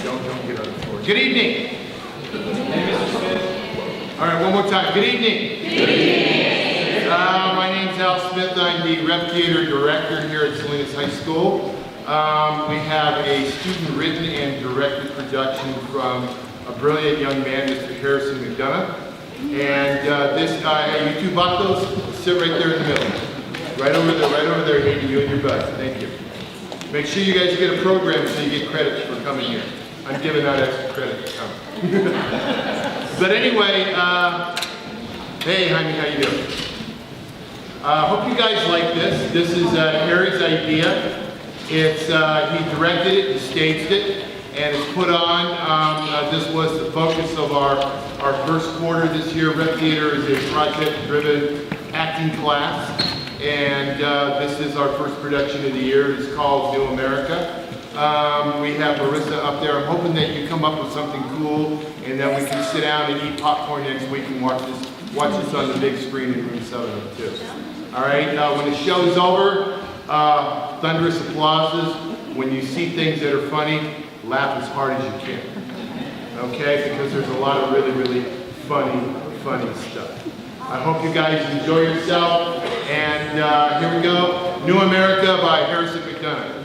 Don't get on the floor. Good evening. Hey, Mr. Smith. All right, one more time. Good evening. Good evening. My name's Al Smith. I'm the Rep Theater Director here at Salinas High School. We have a student-written and directed production from a brilliant young man, Mr. Harrison McDonough. And this guy, you two buckles, sit right there in the middle. Right over there, Hayden, you and your bud. Thank you. Make sure you guys get a program so you get credits for coming here. I'm giving out extra credit for coming. But anyway, hey, Jaime, how you doing? Hope you guys like this. This is Harry's idea. It's he directed it, he staged it, and it's put on. This was the focus of our first quarter this year. Rep Theater is a project-driven acting class, and this is our first production of the year. It's called New America. We have Marissa up there. I'm hoping that you come up with something cool, and then we can sit down and eat popcorn next week and watch this on the big screen in room 702. All right, when the show's over, thunderous applauses. When you see things that are funny, laugh as hard as you can. Okay, because there's a lot of really, really funny stuff. I hope you guys enjoy yourself, and here we go. New America by Harrison McDonough.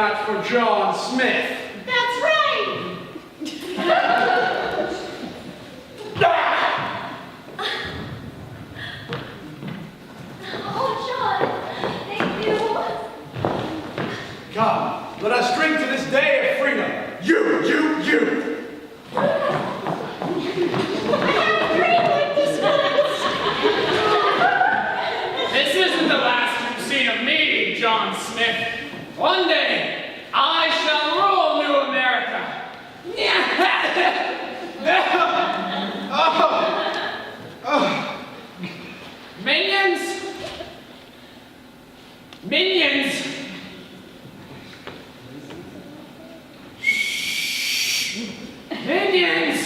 match for John Smith. That's right! Oh, John, thank you. Come, let us drink to this day of freedom. You. I have a dream like this once. This isn't the last you've seen of me, John Smith. One day, I shall rule New America. Minions! Minions! Minions!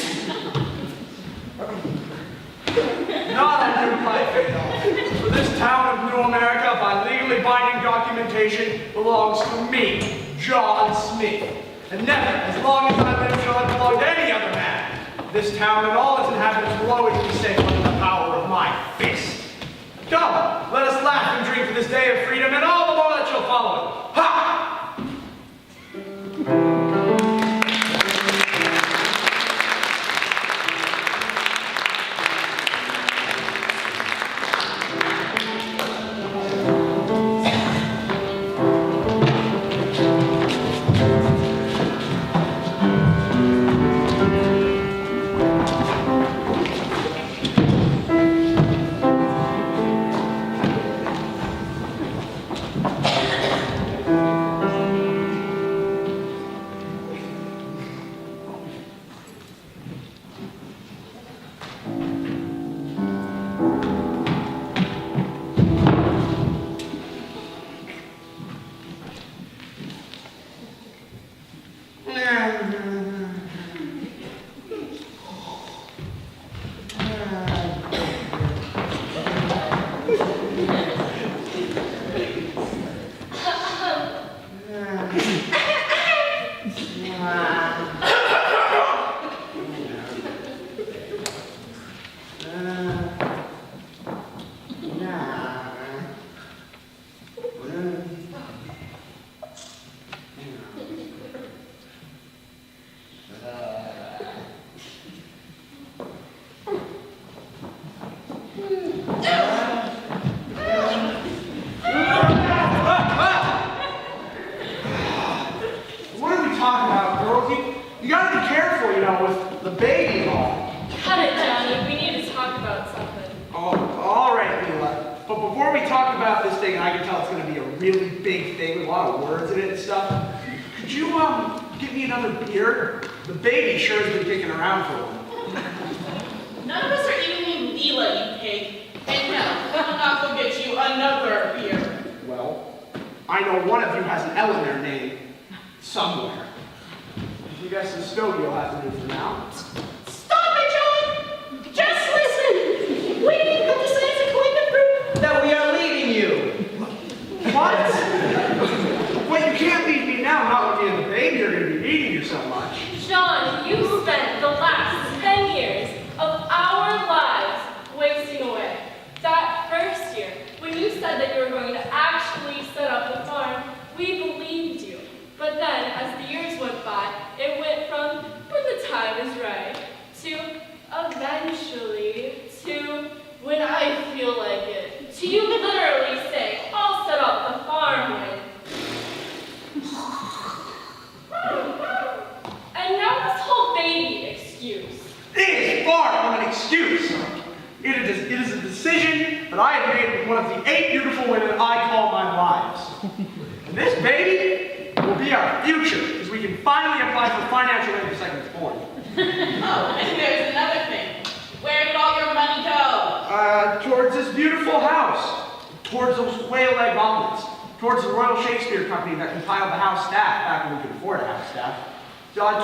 Not a new life, for this town of New America, by legally binding documentation, belongs to me, John Smith. And never, as long as I live, shall it belong to any other man. This town and all its inhabitants will always be safe under the power of my fist. Come, let us laugh and drink for this day of freedom and all the more that shall follow it. Ha!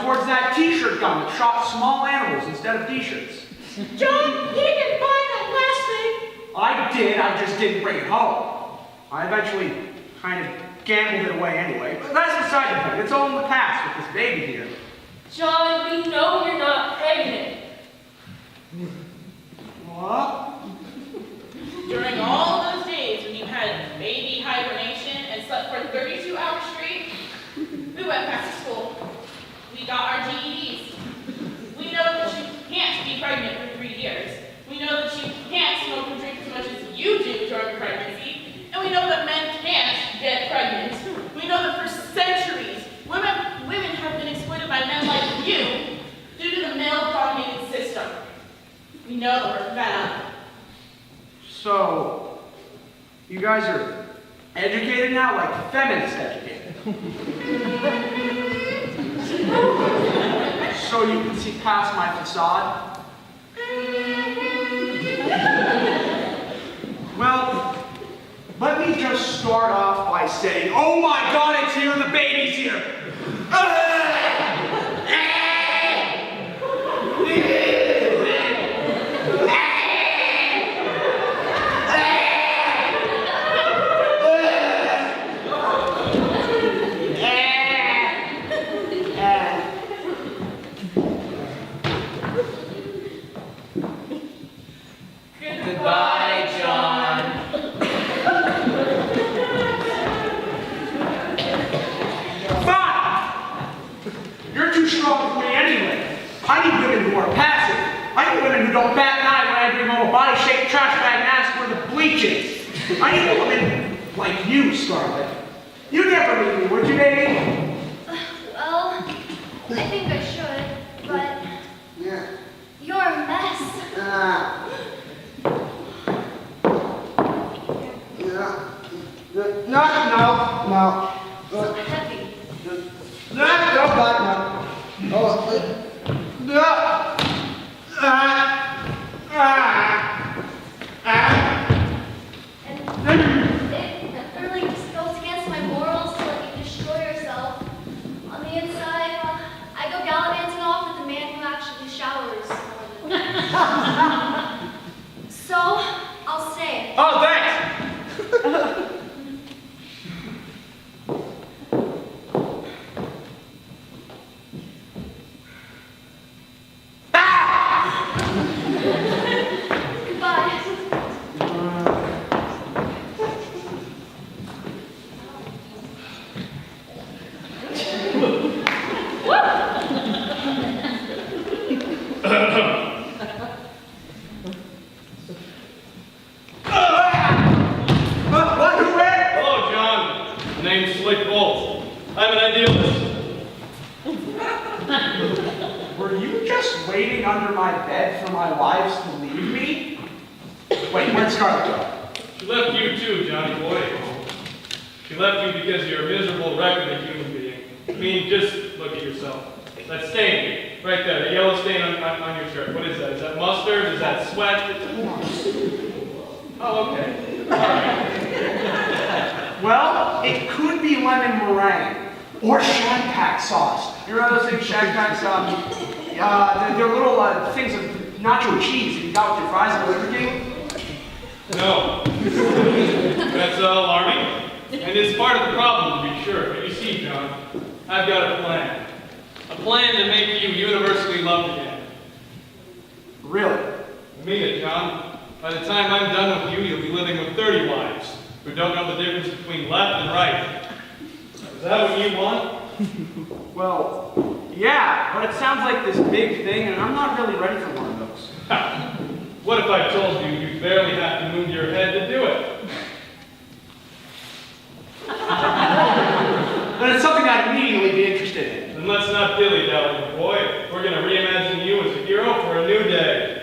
Towards that t-shirt gun that shot small animals instead of t-shirts. John, you didn't buy that last thing. I did, I just didn't bring it home. I eventually kind of gambled it away anyway, but that's beside the point. It's all in the past with this baby here. John, we know you're not pregnant. What? During all those days when you had baby hibernation and slept for 32 hours straight, guys are educated now, like feminist educated. So you can see past my facade? Well, let me just start off by saying, oh my God, it's here, the baby's here. Goodbye, John. Fine! You're too strong for me anyway. I need women who are passive. I need women who don't bat an eye when I bring home a body-shaped trash bag and ask where the bleach is. I need a woman like you, Scarlett. You'd never leave me, would you, baby? Well, I think I should, but Yeah. you're a mess. No. So heavy. And it really just goes against my morals to let you destroy yourself. On the inside, I go gallivanting off with the man who actually showers. So, I'll stay. Oh, thanks! Goodbye. What? Who where? Hello, John. The name's Slick Bolt. I'm an idealist. Were you just waiting under my bed for my wives to leave me? Wait, where'd Scarlett go? She left you too, Johnny boy. She left you because you're a miserable wreck of a human being. I mean, just look at yourself. That stain, right there, the yellow stain on your shirt. What is that? Is that mustard? Is that sweat? Oh, okay. All right. Well, it could be lemon meringue or shag pack sauce. You remember those things, shag packs? They're little things of nacho cheese that you got with your fries at Burger King. No. That's alarming. And it's part of the problem, to be sure. But you see, John, I've got a plan. A plan to make you universally loved again. Really? I mean it, John. By the time I'm done with you, you'll be living with 30 wives who don't know the difference between left and right. Is that what you want? Well, yeah, but it sounds like this big thing, and I'm not really ready for one of those. What if I told you you barely have to move your head to do it? But it's something I'd immediately be interested in. Then let's not dilly-dally, boy. We're going to reimagine you as a hero for a new day.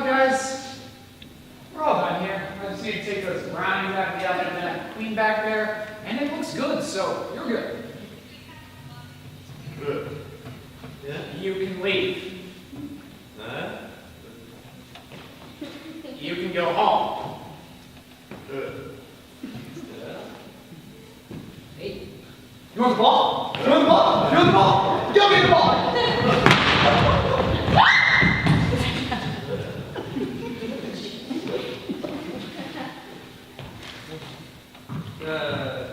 Hi guys. We're all done here. I just need to take those brownies out of the oven and then clean back there. And it looks good, so you're good. Good. Yeah? You can leave. Huh? You can go home. Good. Yeah? Hey. You want the ball? You want the ball? You want the ball? Give me the ball!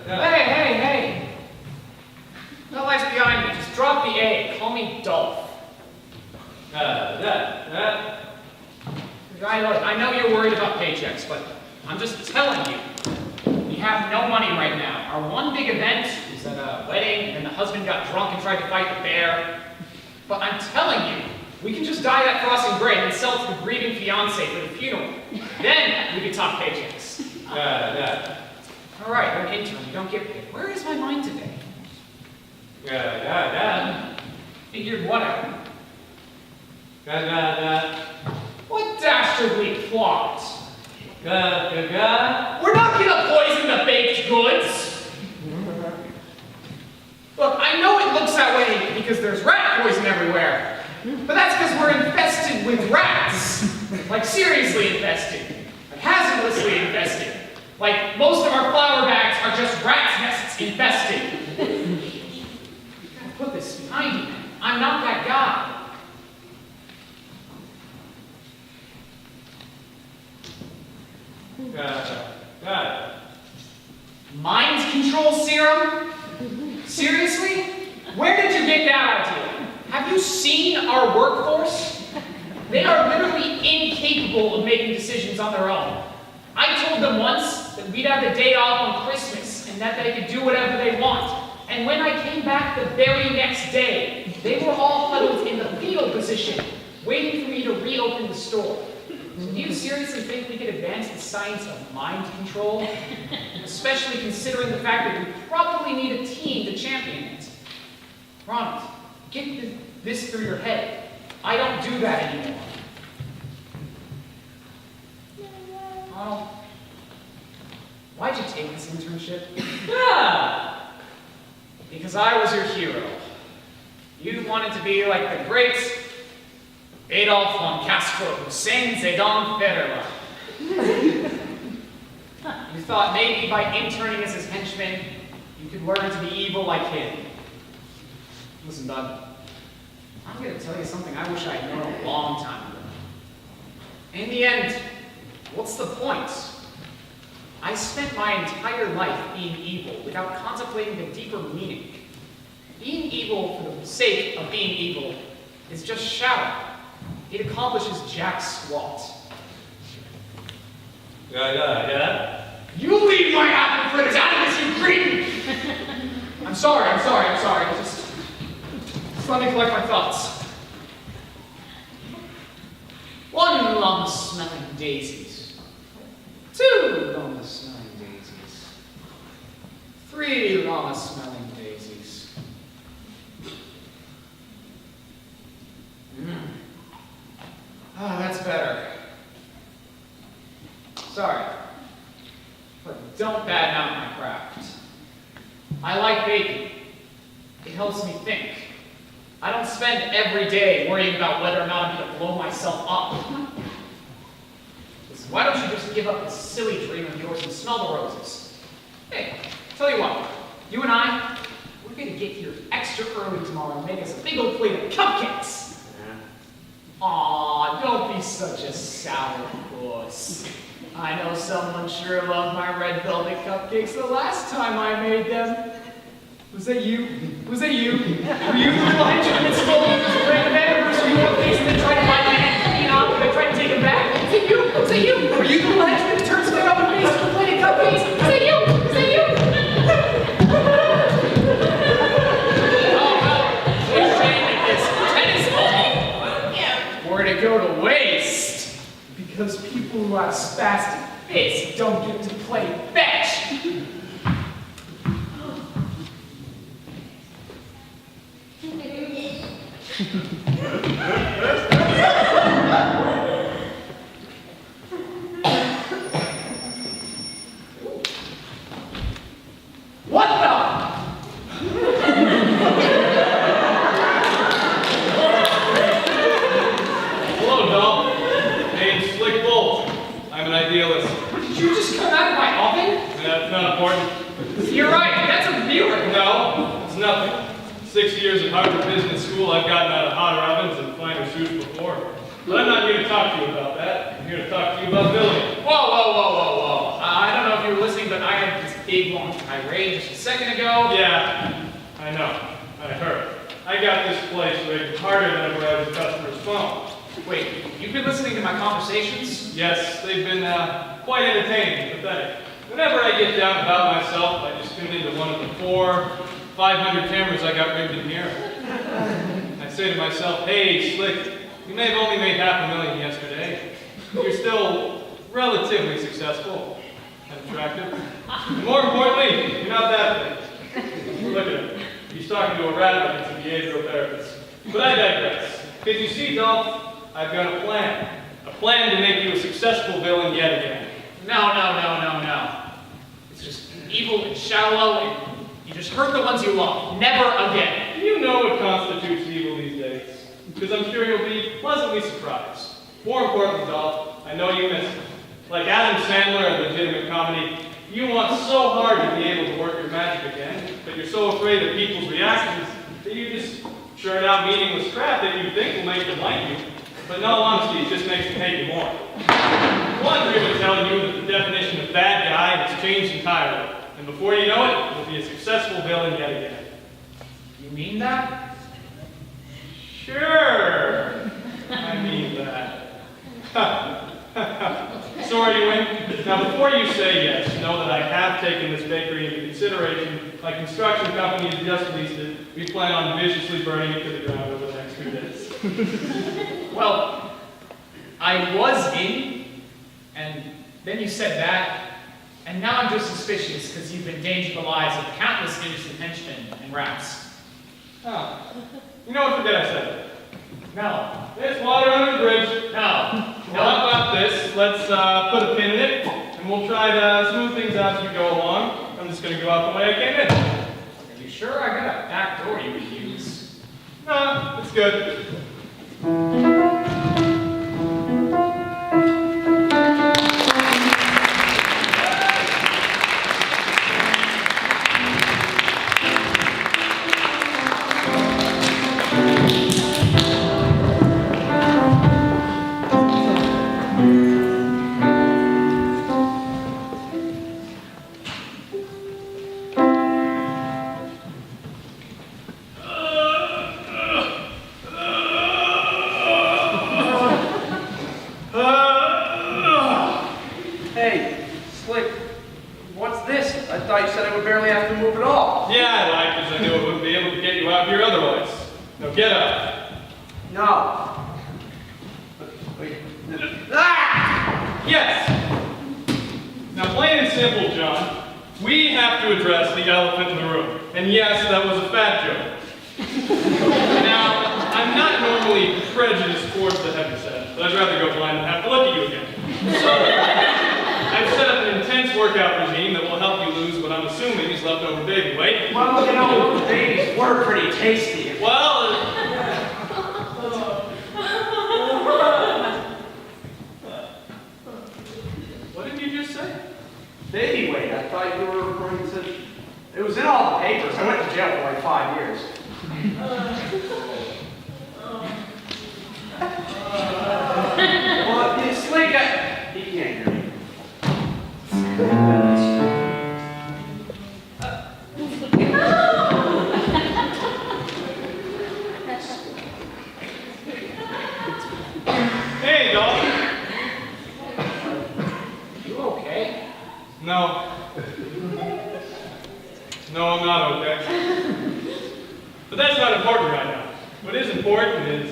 Hey! No life's behind me. Just drop the A. Call me Dolph. I know you're worried about paychecks, but I'm just telling you. We have no money right now. Our one big event is at a wedding, and the husband got drunk and tried to fight the bear. But I'm telling you, we can just dye that frosting gray and sell it to the grieving fiancé for the funeral. Then we can talk paychecks. All right, you're an intern. You don't get paid. Where is my mind today? Figured what out? What dastardly plot? We're not gonna poison the baked goods! Look, I know it looks that way because there's rat poison everywhere. But that's because we're infested with rats. Like seriously infested. Like hazardously infested. Like most of our flower bags are just rat's nests infested. Gotta put this behind me. I'm not that guy. Mind control serum? Seriously? Where did you get that idea? Have you seen our workforce? They are literally incapable of making decisions on their own. I told them once that we'd have the day off on Christmas and that they could do whatever they want. And when I came back the very next day, they were all huddled in the fetal position, waiting for me to reopen the store. Do you seriously think we could advance the science of mind control? Especially considering the fact that we probably need a team to champion it. Ronald, get this through your head. I don't do that anymore. Ronald, why'd you take this internship? Because I was your hero. You wanted to be like the great Adolf von Castro, Hussein Zidane Federer. You thought maybe by interning as his henchman, you could learn to be evil like him. Listen, bud, I'm going to tell you something I wish I had known a long time ago. In the end, what's the point? I spent my entire life being evil without contemplating the deeper meaning. Being evil for the sake of being evil is just shallow. It accomplishes jack squat. You leave my apple fritters out of this, you cretin! I'm sorry. Just let me collect my thoughts. 1 llama smelling daisies. 2 llama smelling daisies. 3 llama smelling daisies. That's better. Sorry, but don't badmouth my craft. I like baking. It helps me think. I don't spend every day worrying about whether or not I'm going to blow myself up. Listen, why don't you just give up this silly dream of yours and smell the roses? Hey, tell you what, you and I, we're going to get here extra early tomorrow and make us a big old plate of cupcakes. Aw, don't be such a sourpuss. I know someone sure loved my red velvet cupcakes the last time I made them. Was that you? Was that you? Were you the little henchman that stole those random anniversary cupcakes and then tried to buy my hand clean off and I tried to take them back? Was that you? Was that you? Were you the little henchman that turns their own face to a plate of cupcakes? Was that you? Was that you? Oh, well, it's a shame that this tennis ball were to go to waste because people who have spastic fits don't get to play fetch. idealist. Did you just come out of my oven? That's not important. You're right, that's a miracle. No, it's nothing. 6 years at Harvard Business School, I've gotten out of hotter ovens and finer suits before. But I'm not here to talk to you about that. I'm here to talk to you about billing. Whoa. I don't know if you were listening, but I had this big long tirade just a second ago. Yeah, I know. I heard. I got this place rigged harder than ever I was a customer's phone. Wait, you've been listening to my conversations? Yes, they've been quite entertaining, pathetic. Whenever I get down about myself, I just tune into one of the 500 cameras I got rigged in here. I say to myself, hey, Slick, you may have only made $500,000 yesterday. You're still relatively successful and attractive. And more importantly, you're not that big. Look at him. He's talking to a rat like it's a behavioral therapist. But I digress. Because you see, Dolph, I've got a plan. A plan to make you a successful villain yet again. No. It's just evil and shallow, and you just hurt the ones you love. Never again. You know what constitutes evil these days. Because I'm sure you'll be pleasantly surprised. More importantly, Dolph, I know you miss it. Like Adam Sandler in legitimate comedy, you want so hard to be able to work your magic again, but you're so afraid of people's reactions that you just churn out meaningless crap that you think will make them like you. But in all honesty, it just makes them hate you more. One here would tell you that the definition of bad guy has changed entirely. And before you know it, you'll be a successful villain yet again. You mean that? Sure. I mean that. Sorry, you win. Now, before you say yes, know that I have taken this bakery into consideration. My construction company has just leased it. We plan on viciously burning it to the ground over the next 2 days. Well, I was in, and then you said that, and now I'm just suspicious because you've endangered the lives of countless innocent henchmen and rats. Oh. You know what? Forget I said it. No. There's water under the bridge. No. Well, how about this? Let's put a pin in it, and we'll try to smooth things out as we go along. I'm just going to go out the way I came in. Are you sure I got a back door you could use? No, it's good. Hey, Slick, what's this? I thought you said I would barely have to move at all. Yeah, I lied because I knew I wouldn't be able to get you out here otherwise. Now get up. No. Wait. Ah! Yes! Now plain and simple, John, we have to address the elephant in the room. And yes, that was a fat joke. Now, I'm not normally prejudiced towards the heavyset, but I'd rather go blind than have to look at you again. So, I've set up an intense workout regime that will help you lose what I'm assuming is leftover baby weight. Well, you know, those babies were pretty tasty. Well, what did you just say? Baby weight, I thought you were referring to... It was in all the papers. I went to jail for like 5 years. Well, you Slick, he can't hear me. Hey, dog. You okay? No. No, I'm not okay. But that's not important right now. What is important is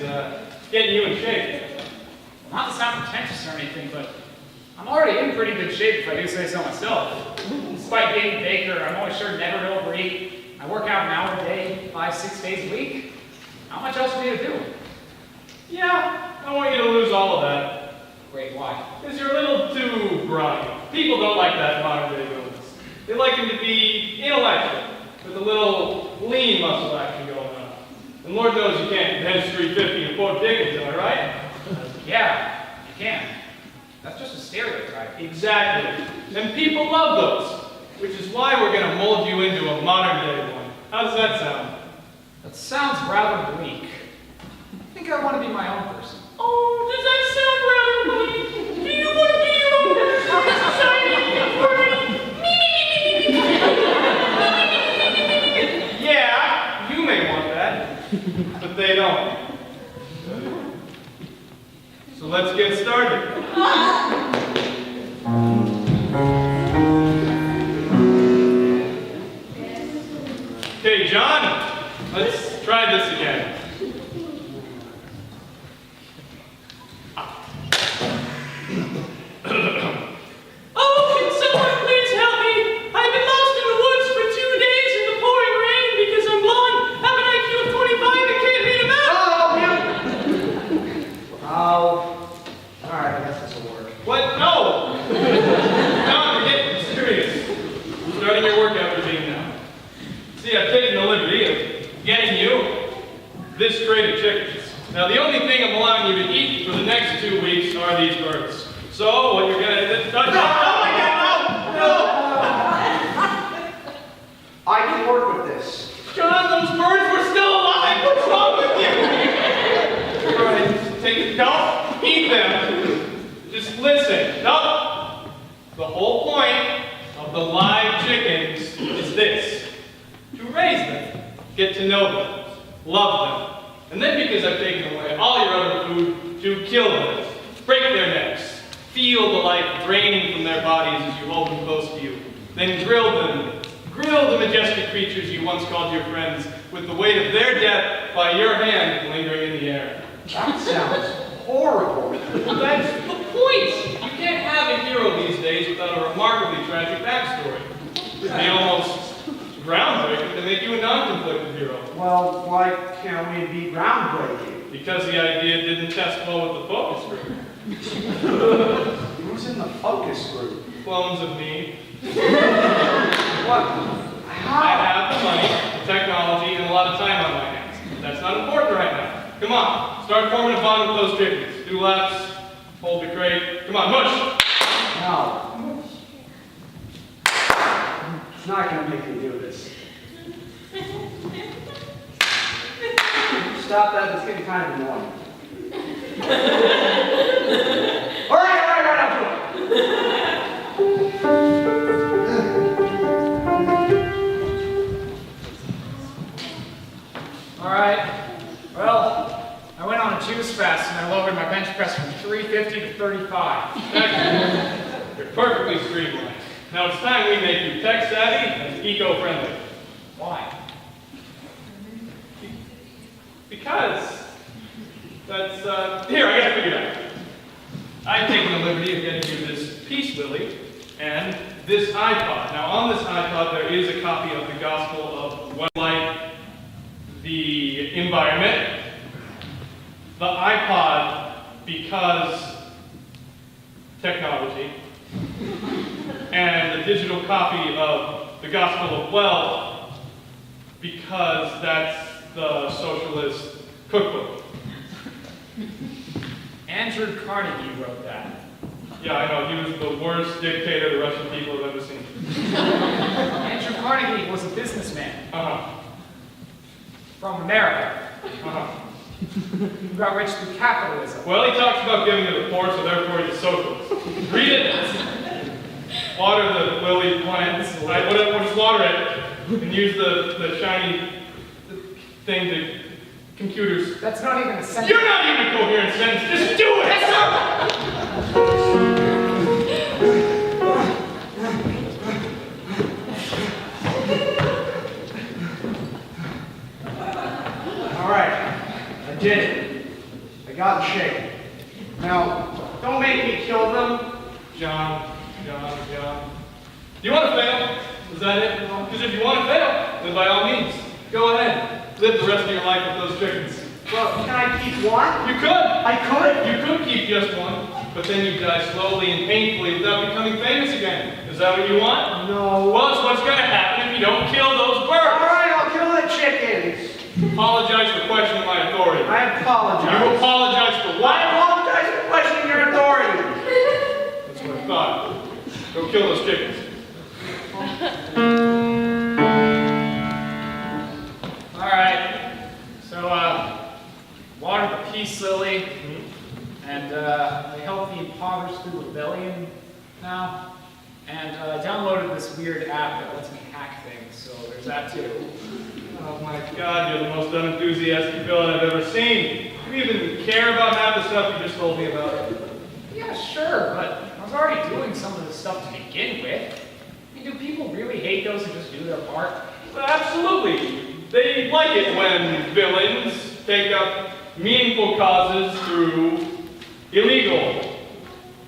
getting you in shape. Not to sound pretentious or anything, but I'm already in pretty good shape if I do say so myself. Despite being a baker, I'm always sure never to overeat. I work out an hour a day, 5-6 days a week. How much else for me to do? Yeah, I want you to lose all of that. Great, why? Because you're a little too grimy. People don't like that in modern day villains. They like him to be intellectual, with a little lean muscle action going on. And Lord knows you can't bench 350 and quote Dickens, am I right? Yeah, you can. That's just a stereotype. right? Exactly. And people love those, which is why we're going to mold you into a modern day one. How does that sound? That sounds rather bleak. I think I want to be my own person. Oh, does that sound rather funny? Do you want to be your own person in society? Yeah, you may want that, but they don't. So let's get started. Okay, John, let's try this again. Oh, can someone please help me? I've been lost in the woods for 2 days in the pouring rain because I'm blind. Have an IQ of 25 and can't read a map. Oh, alright, I guess this will work. What? No! John, we're getting serious. Starting your workout routine now. See, I've taken the liberty of getting you this crate of chickens. Now, the only thing I'm allowing you to eat for the next 2 weeks are these birds. So, what you're gonna do? Oh my God, no! I can work with this. John, those birds were still alive! What's wrong with you? Alright, don't eat them. Just listen. No. The whole point of the live chickens is this. To raise them, get to know them, love them, and then because I've taken away all your other food, to kill them, break their necks, feel the life draining from their bodies as you hold them close to you, then grill the majestic creatures you once called your friends with the weight of their death by your hand lingering in the air. That sounds horrible. That's the point! You can't have a hero these days without a remarkably tragic backstory. It'd be almost groundbreaking to make you a non-conflicted hero. Well, why can't we be groundbreaking? Because the idea didn't test well with the focus group. Who's in the focus group? Clones of me. What? I How? have the money, the technology, and a lot of time on my hands. That's not important right now. Come on, start forming a bond with those chickens. Do laps, hold the crate. Come on, mush! No. It's not going to make me do this. Stop that, it's getting kind of annoying. All right, I'll do it. All right. Well, I went on a juice fast and I lowered my bench press from 350 to 35. Excellent. You're perfectly streamlined. Now it's time we make you tech-savvy and eco-friendly. Why? Because that's, here, I got it figured out. I've taken the liberty of getting you this Peace Lily and this iPod. Now on this iPod there is a copy of the Gospel of Light, the environment, the iPod because technology, and the digital copy of the Gospel of Wealth because that's the socialist cookbook. Andrew Carnegie wrote that. Yeah, I know, he was the worst dictator the Russian people have ever seen. Andrew Carnegie was a businessman Uh-huh. from America Uh-huh. who got rich through capitalism. Well, he talks about giving to the poor, so therefore he's a socialist. Read it. Water the lily plants. Right? Just water it. And use the shiny thing to computers. That's not even a sentence. You're not even a coherent sentence. Just do it! All right, I did it. I got in shape. Now, don't make me kill them. John. Do you want to fail? Is that it? Because if you want to fail, then by all means, go ahead. Live the rest of your life with those chickens. Well, can I keep one? You could. I could. You could keep just one, but then you'd die slowly and painfully without becoming famous again. Is that what you want? No. Well, it's what's going to happen if you don't kill those All birds. right, I'll kill the chickens. Apologize for questioning my authority. I apologize. You apologize for I what? apologize for questioning your authority. That's what I thought. Go kill those chickens. All right. So, watered the peace lily, and I helped the impoverished through rebellion now, and I downloaded this weird app that lets me hack things. So there's that too. Oh my God, you're the most unenthusiastic villain I've ever seen. Do you even care about half the stuff you just told me about? Yeah, sure, but I was already doing some of this stuff to begin with. I mean, do people really hate those who just do their part? Well, absolutely. They like it when villains take up meaningful causes through illegal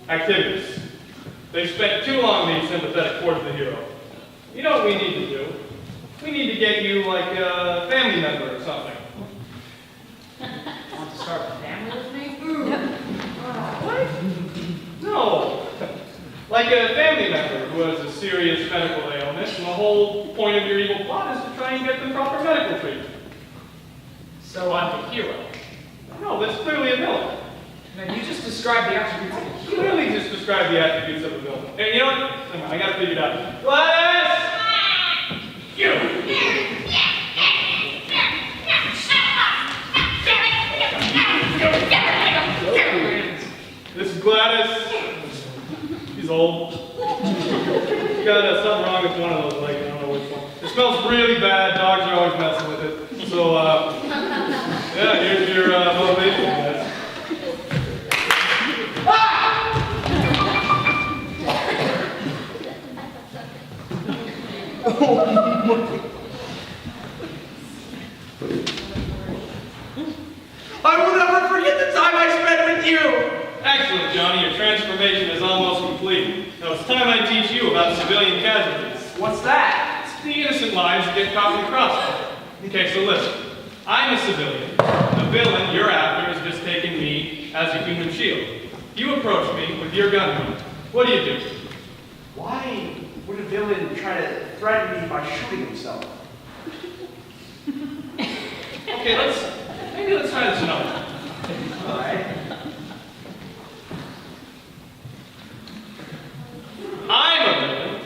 activities. They've spent too long being sympathetic towards the hero. You know what we need to do? We need to get you like a family member or something. Want to start a family with me? What? No. Like a family member who has a serious medical ailment, and the whole point of your evil plot is to try and get them proper medical treatment. So I'm the hero. No, that's clearly a villain. Now you just described the attributes of the You hero. clearly just described the attributes of a villain. Hey, you know what? Hang on, I gotta figure it out. Gladys! You! This is Gladys. She's old. She's got something wrong with one of those legs. I don't know which one. It smells really bad. Dogs are always messing with it. So, yeah, here's your motivation, guys. I will never forget the time I spent with you. Excellent, Johnny. Your transformation is almost complete. Now it's time I teach you about civilian casualties. What's that? It's the innocent lives that get caught in the crossfire. Okay, so listen. I'm a civilian. The villain you're after is just taking me as a human shield. You approach me with your gun. What do you do? Why would a villain try to threaten me by shooting himself? Okay, maybe let's try this another time. All right. I'm a villain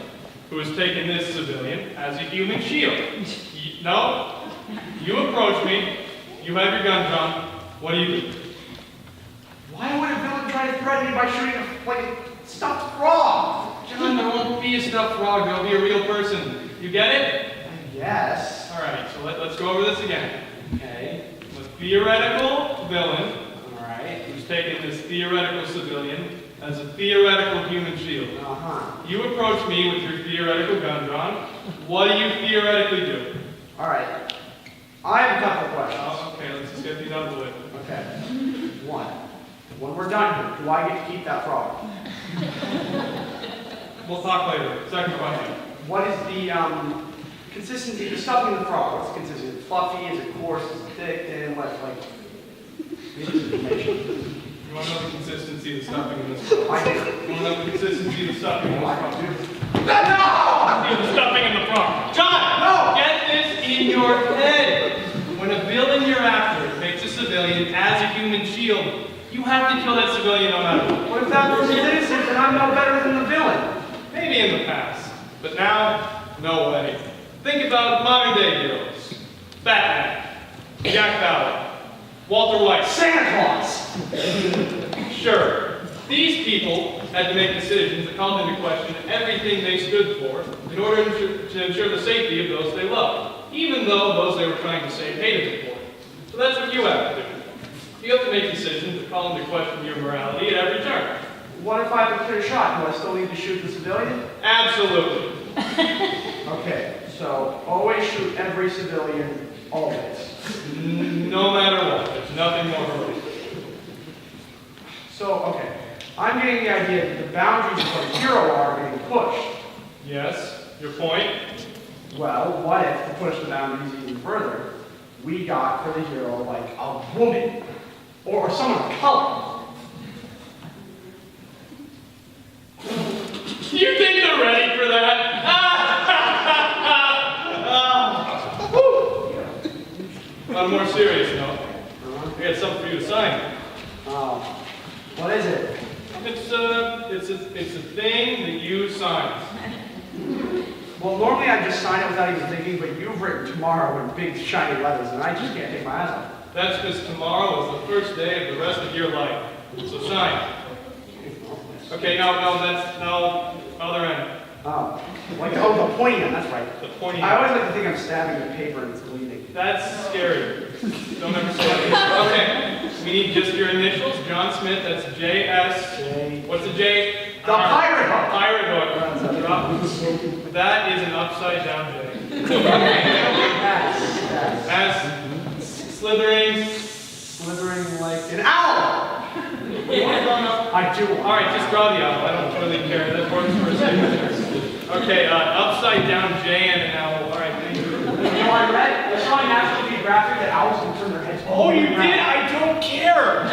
who has taken this civilian as a human shield. No? You approach me, you have your gun drawn, what do you do? Why would a villain try to threaten me by shooting a stuffed frog? John, there won't be a stuffed frog, there'll be a real person. You get it? Yes. Alright, so let's go over this again. Okay. A theoretical villain All right. who's taken this theoretical civilian as a theoretical human shield. Uh-huh. You approach me with your theoretical gun drawn. What do you theoretically do? All right. I have a couple of questions. Oh, okay, let's just get these out of the way. Okay. One. When we're done here, do I get to keep that frog? We'll talk later. Second question. What is the consistency of the stuffing of the frog? What's the consistency? Is it fluffy? Is it coarse? Is it thick? And what, give us information. You want to know the consistency of the stuffing in this frog? I do. You want to know the consistency of the stuffing in this I frog? do. The stuffing in the frog. John! No! Get this in your head. When a villain you're after takes a civilian as a human shield, you have to kill that civilian no matter what. What if that person's innocent and I'm no better than the villain? Maybe in the past, but now, no way. Think about modern day heroes. Batman, Jack Bauer, Walter White. Santa Claus! Sure, these people had to make decisions that called into question everything they stood for in order to ensure the safety of those they loved, even though those they were trying to save hated them for it. So that's what you have to do. You have to make decisions that call into question your morality at every turn. What if I have a clear shot? Do I still need to shoot the civilian? Absolutely. Okay, so always shoot every civilian, always. No matter what, there's nothing more heroic. So, okay, I'm getting the idea that the boundaries of what a hero are getting pushed. Yes, your point? Well, what if, to push the boundaries even further, we got for the hero like a woman or someone of color? You think they're ready for that? On a more serious note, I got something for you to sign. What is it? It's it's a thing that you sign. Well, normally I just sign it without even thinking, but you've written tomorrow in big shiny letters, and I just can't take my eyes off it. That's because tomorrow is the first day of the rest of your life. So sign. Okay, no, other end. Oh, the pointy end, that's right. The pointy I end. always like to think I'm stabbing the paper and it's bleeding. That's scary. Don't ever say that. Okay, we need just your initials. John Smith, that's J.S. What's the J? The pirate hook. Pirate hook. Drop. That is an upside down J. Yes. As slithering. Slithering like an owl. I do. All right, just draw the owl. I don't really care. That works for a signature. Okay, upside down J and an owl. All right, thank you. I saw in National Geographic that owls can turn their heads. Oh, you did? I don't care.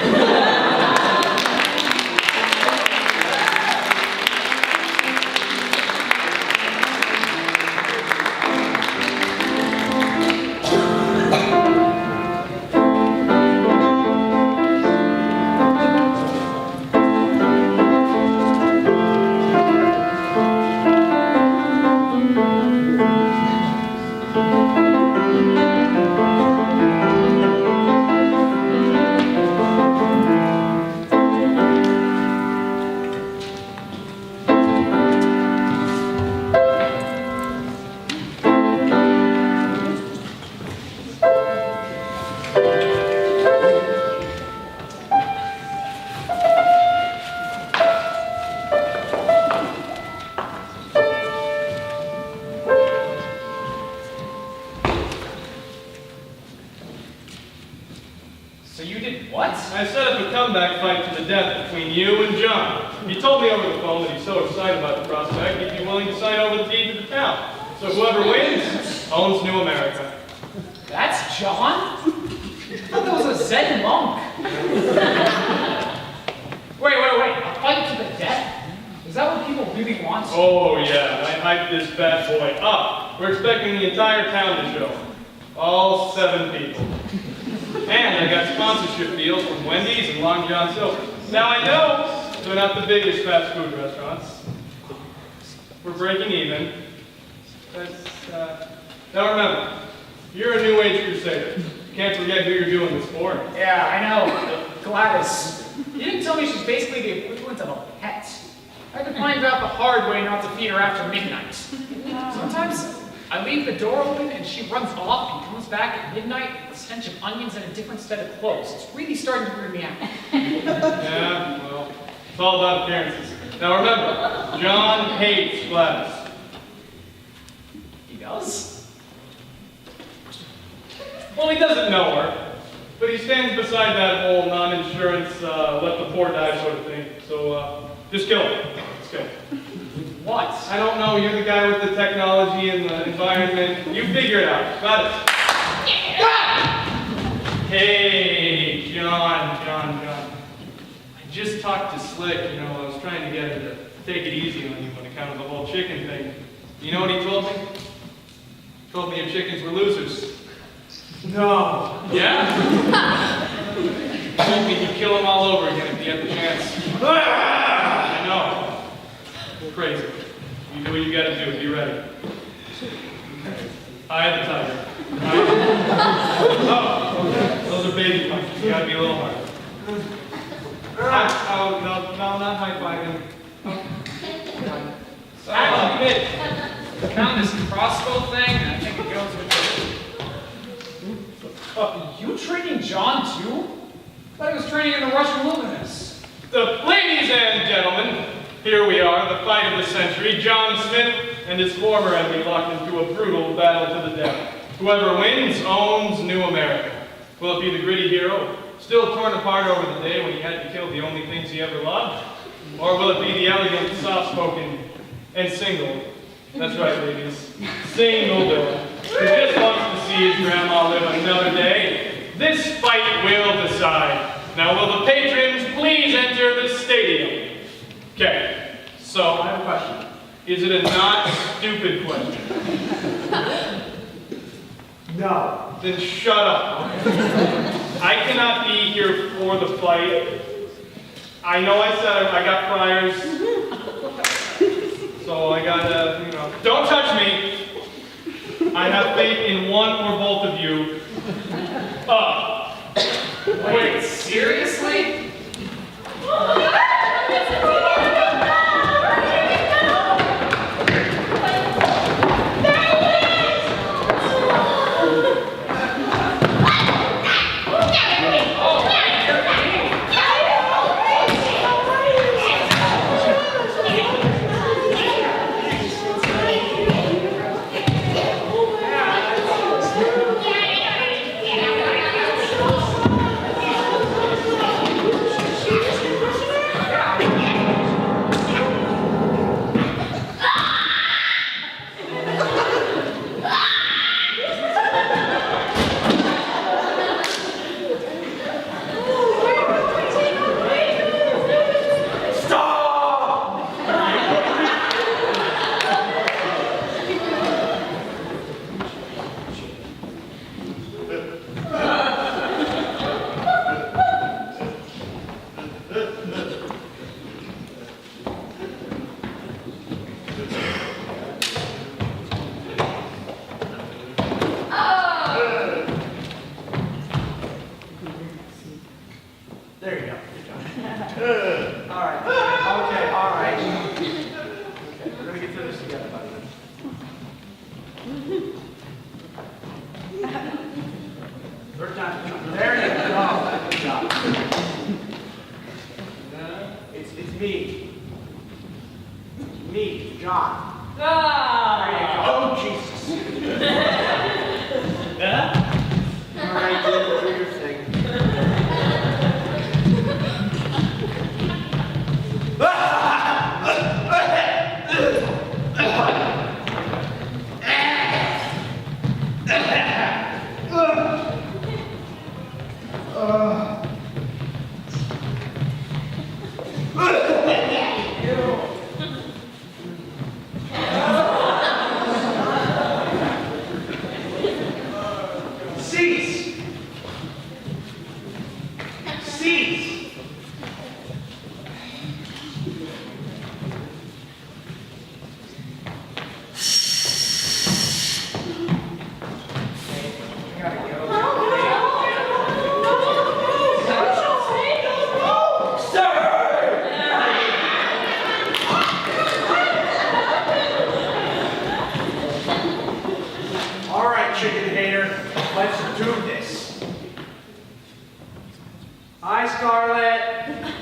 So you did what? I set up a comeback fight to the death between you and John. He told me over the phone that he's so excited about the prospect, he'd be willing to sign over the deed to the town. So whoever wins owns New America. That's John? I thought that was a Zen monk. Wait. A fight to the death? Is that what people really want? Oh yeah, I hyped this bad boy up. We're expecting the entire town to show. All 7 people. And I got sponsorship deals from Wendy's and Long John Silver. Now I know they're not the biggest fast food restaurants. We're breaking even. Now remember, you're a New Age crusader. Can't forget who you're doing this for. Yeah, I know. Gladys. You didn't tell me she's basically the equivalent of a pet. I had to find out the hard way not to feed her after midnight. Sometimes I leave the door open and she runs off and comes back at midnight with a stench of onions and a different set of clothes. It's really starting to weird me out. Yeah, well, it's all about appearances. Now remember, John hates Gladys. He does? Well, he doesn't know her, but he stands beside that whole non-insurance, let the poor die sort of thing. So, just kill him. Just kill him. What? I don't know, you're the guy with the technology and the environment. You figure it out. Got it. Hey, John. I just talked to Slick, you know, I was trying to get him to take it easy on you on account of the whole chicken thing. You know what he told me? He told me your chickens were losers. No. Yeah? He told me he'd kill them all over again if he had the chance. I know. Crazy. You do what you gotta do. Be ready. Eye of the tiger. Oh, those are baby punches. You gotta be a little hard. Oh, no, not high-fiving. So I admit, found this crossbow thing, and I think it goes with you training John too? I thought he was training in the Russian wilderness. Ladies and gentlemen, here we are, the fight of the century. John Smith and his former enemy locked into a brutal battle to the death. Whoever wins owns New America. Will it be the gritty hero, still torn apart over the day when he had to kill the only things he ever loved? Or will it be the elegant, soft-spoken, and single? That's right, ladies. Single Bill, who just wants to see his grandma live another day. This fight will decide. Now, will the patrons please enter the stadium? Okay, so I have a question. is it a not stupid question? No. Then shut up. I cannot be here for the fight. I know I said I got priors. So I gotta, don't touch me. I have faith in one or both of you. Wait, seriously? There you go. All right. Okay, all right. Okay, we're gonna get through this together, buddy. Third time. There you go. Good job. It's me. Me, John. There you go. Oh, Jesus. All right, do your thing. Cease! Cease! All right, chicken hater, let's do this. Hi, Scarlett.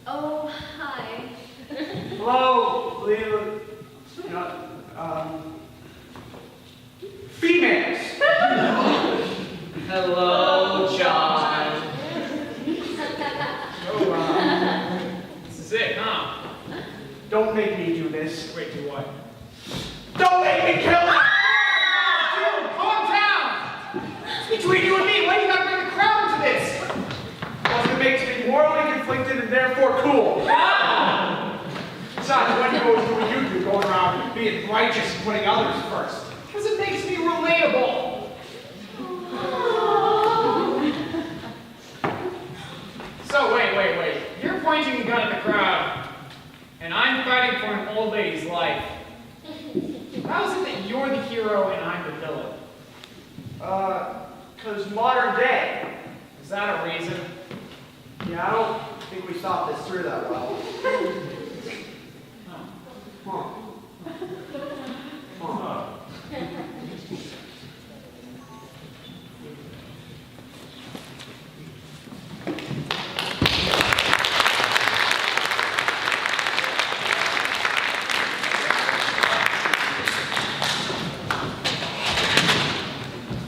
Oh, hi. Hello, Leila. Females. Hello, John. This is it, huh? Don't make me do this. Wait, do what? Don't make me kill her! Dude, calm down! It's between you and me. Why do you gotta bring the crowd into this? Because it makes me morally conflicted and therefore cool. Besides, when you always do what you do, going around being righteous and putting others first. Because it makes me relatable. So, wait. You're pointing a gun at the crowd, and I'm fighting for an old lady's life. How is it that you're the hero and I'm the villain? Because modern day. Is that a reason? Yeah, I don't think we thought this through that well. Huh.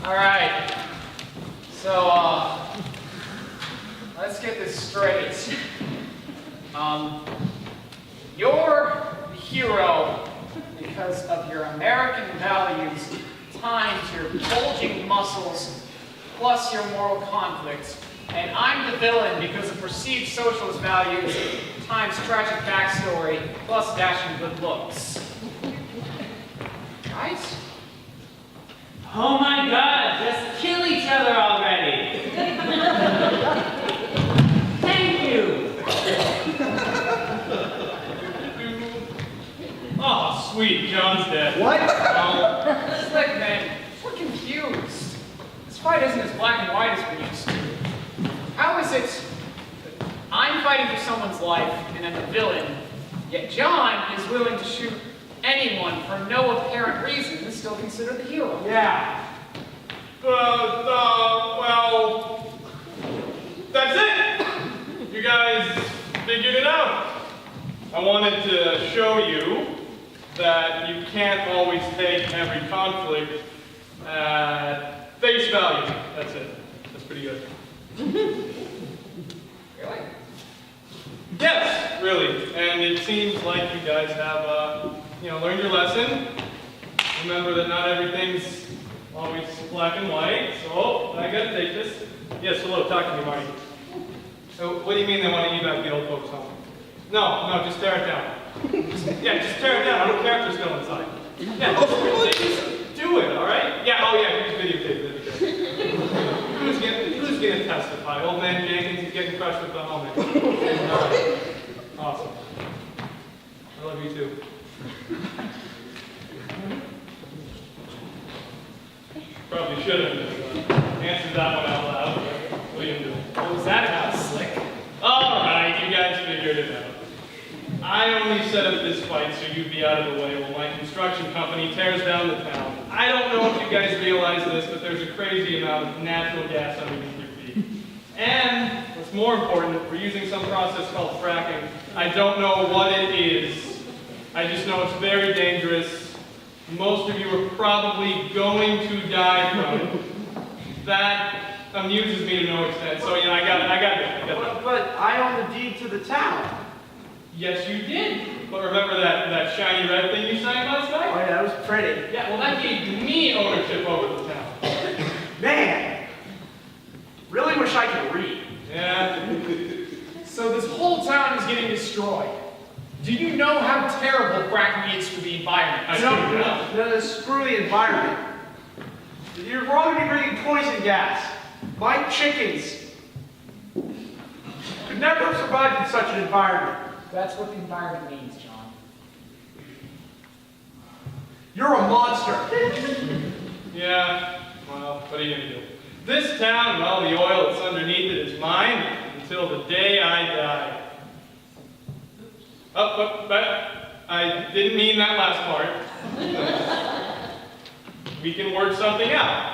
All right. So, let's get this straight. You're the hero because of your American values times your bulging muscles plus your moral conflicts. And I'm the villain because of perceived socialist values times tragic backstory plus dashing good looks. Guys? Oh my God, just kill each other already. Thank you. Oh, sweet, John's dead. What? Oh, Slick, man, we're confused. This fight isn't as black and white as we're used to. How is it that I'm fighting for someone's life and I'm the villain, yet John is willing to shoot anyone for no apparent reason and still considered the hero? Yeah. well, that's it. You guys figured it out. I wanted to show you that you can't always take every conflict at face value. That's it. That's pretty good. Really? Yes, really. And it seems like you guys have, learned your lesson. Remember that not everything's always black and white. So, I gotta take this. Yes, hello, talk to me, Marty. So, what do you mean they want to evac the old folks home? No, just tear it down. Just tear it down. I don't care if they're still inside. Yeah, just do it, all right? Yeah, here's videotape. Who's gonna testify? Old man Jenkins is getting crushed with the helmet. All right. Awesome. I love you too. Probably should have answered that one out loud. What are you gonna do? What was that about, Slick? All right, you guys figured it out. I only set up this fight so you'd be out of the way while my construction company tears down the town. I don't know if you guys realize this, but there's a crazy amount of natural gas underneath your feet. And, what's more important, we're using some process called fracking. I don't know what it is. I just know it's very dangerous. Most of you are probably going to die from it. That amuses me to no extent. So, I got it. But I own the deed to the town. Yes, you did. But remember that shiny red thing you signed last Oh night? yeah, that was pretty. Yeah, well, that gave me ownership over the town. Man, really wish I could read. Yeah. So this whole town is getting destroyed. Do you know how terrible fracking is for the environment? I do. No, screw the environment. You're wrong to be breathing poison gas. My chickens could never have survived in such an environment. That's what the environment means, John. You're a monster. Yeah, well, what are you gonna do? This town and all the oil that's underneath it is mine until the day I die. But I didn't mean that last part. We can work something out.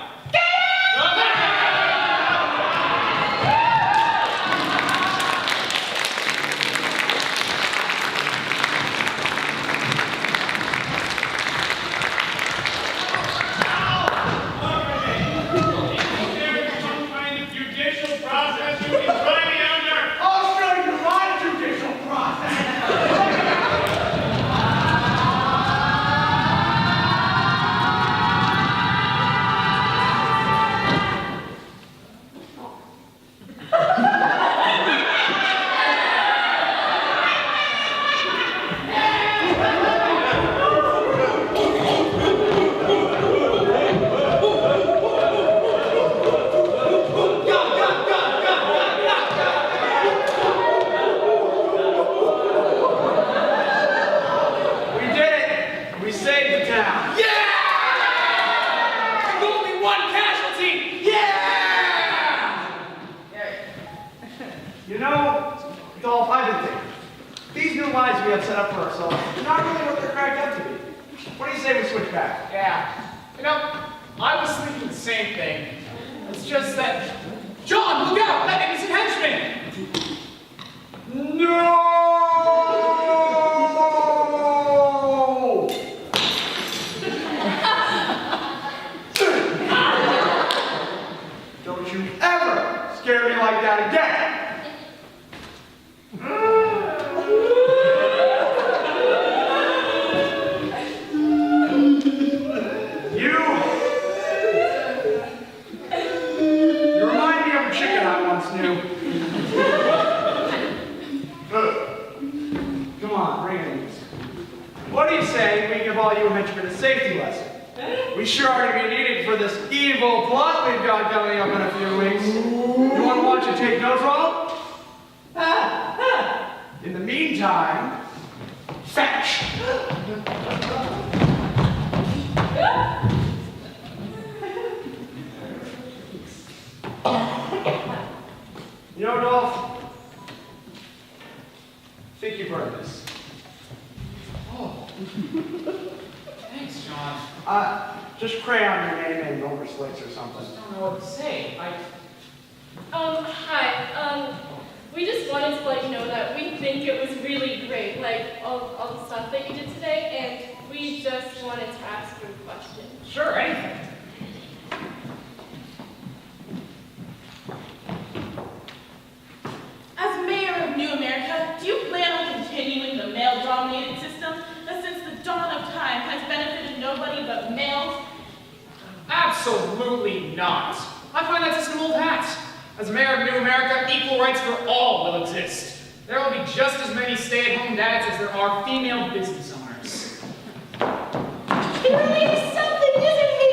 In the meantime, fetch! Thanks, John. Just crayon your name in over slates or something. I don't know what to say. Hi. We just wanted to let you know that we think it was really great, like all the stuff that you did today, and we just wanted to ask you a question. Sure, anything. As mayor of New America, do you plan on continuing the male-dominated system that since the dawn of time has benefited nobody but males? Absolutely not. I find that just an old hat. As mayor of New America, equal rights for all will exist. There will be just as many stay-at-home dads as there are female business owners. He really is something, isn't he?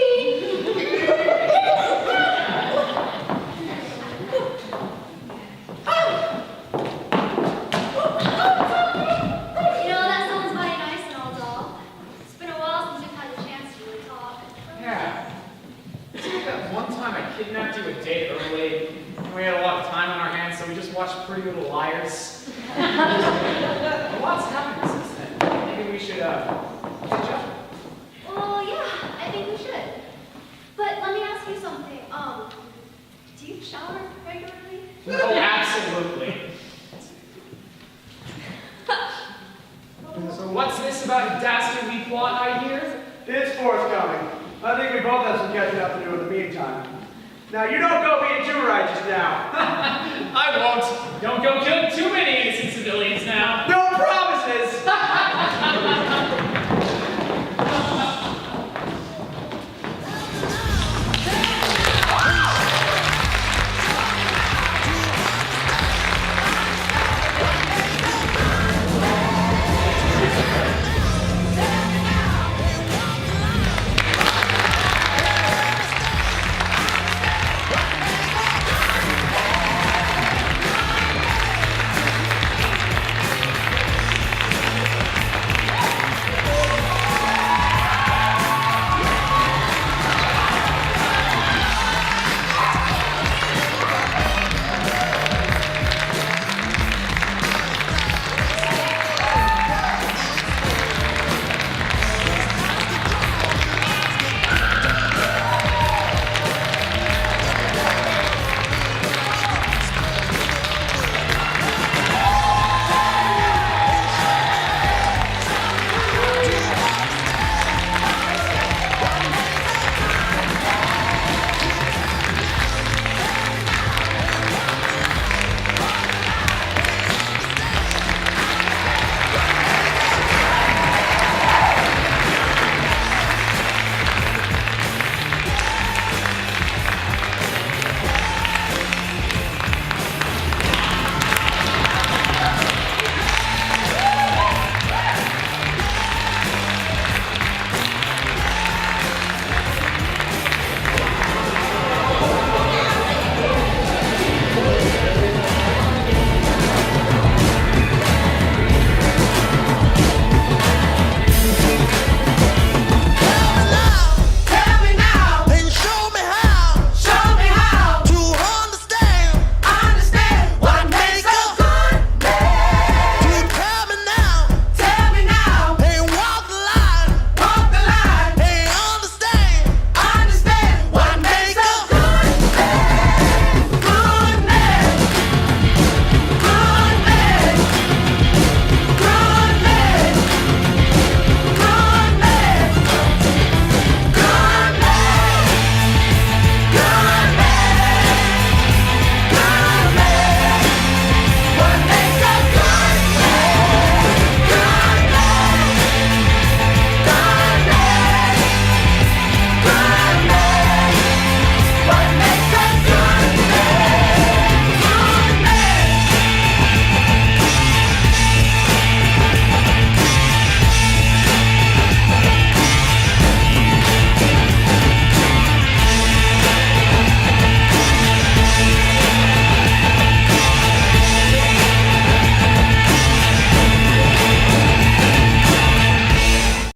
You know, that sounds mighty nice and all, doll. It's been a while since we've had a chance to really talk. Yeah. That one time I kidnapped you a day early. We had a lot of time on our hands, so we just watched Pretty Little Liars. A lot's happened since then. Maybe we should, catch up. Well, yeah, I think we should. But let me ask you something. Do you shower regularly? Oh, absolutely. So what's this about a dastardly plot I hear? It's forthcoming. I think we both have some catching up to do in the meantime. Now, you don't go being too righteous now. I won't. Don't go killing too many innocent civilians now. No promises!